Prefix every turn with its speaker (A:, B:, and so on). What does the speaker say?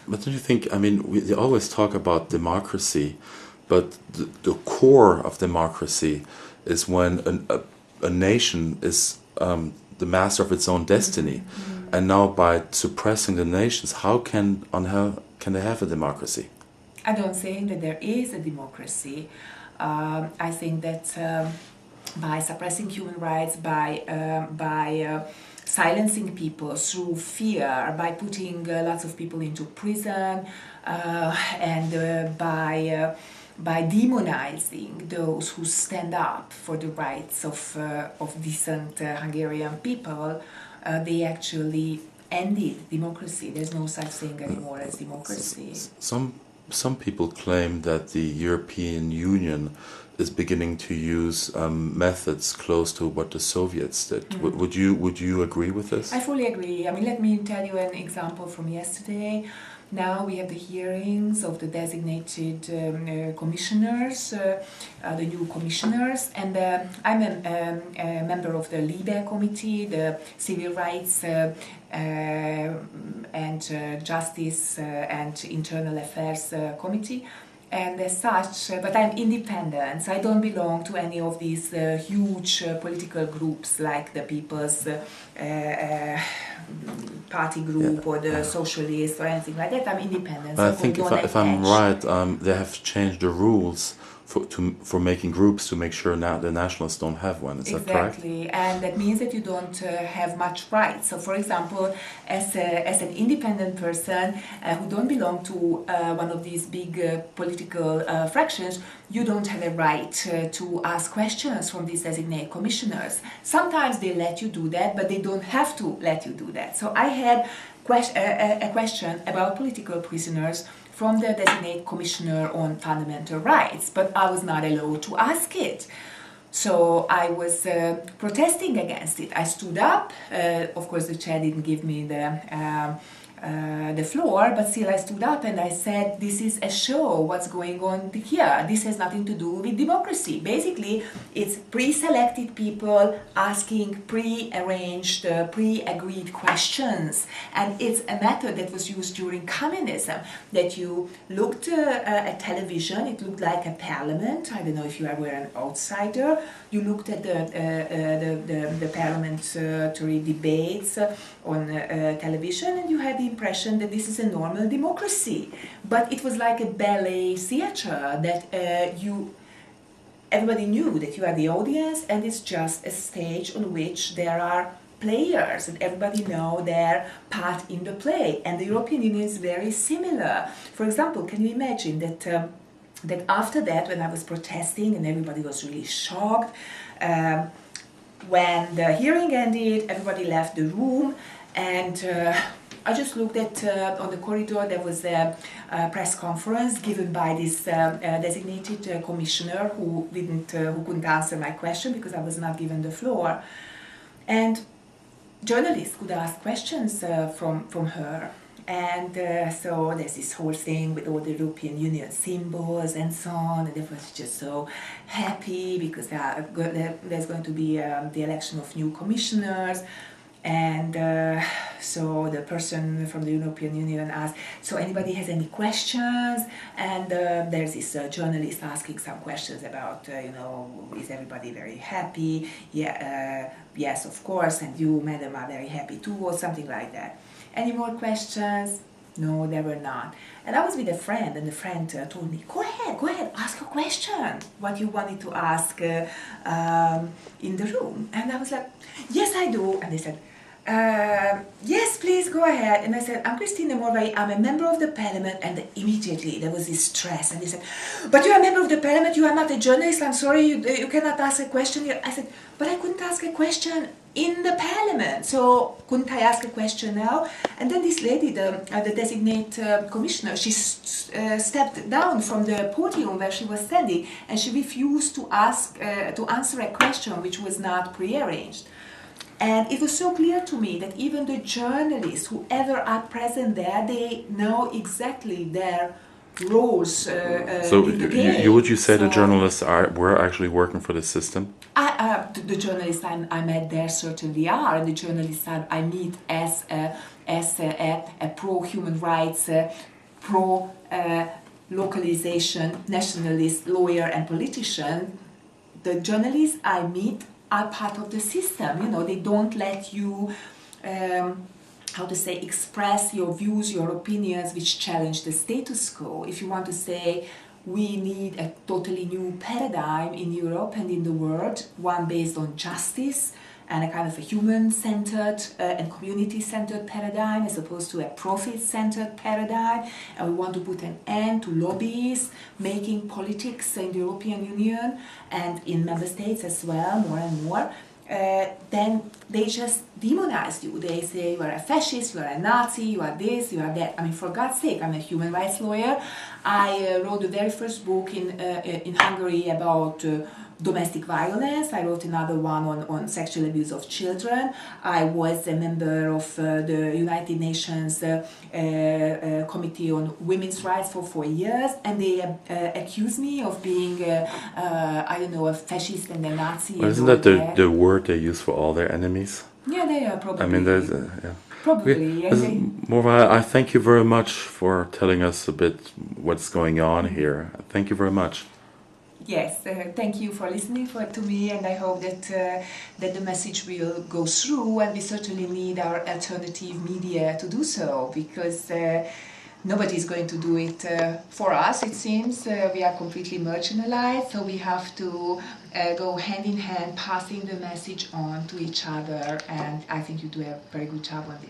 A: But don't you think, I mean, we always talk about democracy, but the core of democracy is when a nation is the master of its own destiny. And now by suppressing the nations, how can they have a democracy?
B: I don't think that there is a democracy. I think that by suppressing human rights, by silencing people through fear, by putting lots of people into prison, and by demonizing those who stand up for the rights of decent Hungarian people, they actually ended democracy. There's no such thing anymore as democracy.
A: Some people claim that the European Union is beginning to use methods close to what the Soviets did. Would you agree with this?
B: I fully agree. I mean, let me tell you an example from yesterday. Now we have the hearings of the designated commissioners, the new commissioners, and I'm a member of the LIBE committee, the Civil Rights and Justice and Internal Affairs Committee. And as such, but I'm independent, so I don't belong to any of these huge political groups like the People's Party group or the Socialists or anything like that. I'm independent.
A: But I think if I'm right, they have changed the rules for making groups to make sure now the nationalists don't have one. Is that correct?
B: Exactly, and that means that you don't have much rights. So, for example, as an independent person who don't belong to one of these big political fractions, you don't have a right to ask questions from these designated commissioners. Sometimes they let you do that, but they don't have to let you do that. So I had a question about political prisoners from the designated commissioner on fundamental rights, but I was not allowed to ask it. So I was protesting against it. I stood up. Of course, the chair didn't give me the floor, but still I stood up and I said, this is a show, what's going on here? This has nothing to do with democracy. Basically, it's pre-selected people asking pre-arranged, pre-agreed questions. And it's a method that was used during communism, that you looked at television, it looked like a parliament. I don't know if you were an outsider. You looked at the parliamentary debates on television, and you had the impression that this is a normal democracy. But it was like a ballet theater that everybody knew that you are the audience, and it's just a stage on which there are players and everybody know their part in the play. And the European Union is very similar. For example, can you imagine that that after that, when I was protesting and everybody was really shocked, when the hearing ended, everybody left the room, and I just looked at on the corridor. There was a press conference given by this designated commissioner who couldn't answer my question because I was not given the floor, and journalists could ask questions from her. And so there's this whole thing with all the European Union symbols and so on, and everyone's just so happy because there's going to be the election of new commissioners. And so the person from the European Union asked, so anybody has any questions? And there's this journalist asking some questions about, is everybody very happy? Yeah, yes, of course, and you, madam, are very happy too, or something like that. Any more questions? No, there were not. And I was with a friend, and the friend told me, go ahead, ask a question, what you wanted to ask in the room. And I was like, yes, I do. And they said, yes, please go ahead. And I said, I'm Krisztina Morvai, I'm a member of the parliament. And immediately there was this stress, and they said, but you're a member of the parliament, you are not a journalist, I'm sorry, you cannot ask a question here. I said, but I couldn't ask a question in the parliament, so couldn't I ask a question now? And then this lady, the designated commissioner, she stepped down from the podium where she was standing, and she refused to answer a question which was not prearranged. And it was so clear to me that even the journalists, whoever are present there, they know exactly their roles
A: So
B: in the game.
A: would you say the
B: So
A: journalists were actually working for the system?
B: the journalists I met there certainly are, and the journalists I meet as a pro-human rights, pro-localization, nationalist lawyer and politician. The journalists I meet are part of the system. You know, they don't let you, how to say, express your views, your opinions, which challenge the status quo. If you want to say, we need a totally new paradigm in Europe and in the world, one based on justice and a kind of a human-centered and community-centered paradigm as opposed to a profit-centered paradigm, and we want to put an end to lobbies making politics in the European Union and in member states as well, more and more, then they just demonize you. They say you are a fascist, you are a Nazi, you are this, you are that. I mean, for God's sake, I'm a human rights lawyer. I wrote the very first book in Hungary about domestic violence. I wrote another one on sexual abuse of children. I was a member of the United Nations Committee on Women's Rights for 4 years, and they accused me of being, I don't know, a fascist and a Nazi.
A: Well, isn't that the word they use for all their enemies?
B: Yeah, they are probably.
A: I mean, there's yeah.
B: Probably.
A: Okay. Morvai, I thank you very much for telling us a bit what's going on here. Thank you very much.
B: Yes, thank you for listening to me, and I hope that that the message will go through, and we certainly need our alternative media to do so, because nobody is going to do it for us, it seems. We are completely marginalized, so we have to go hand in hand, passing the message on to each other, and I think you do a very good job on this.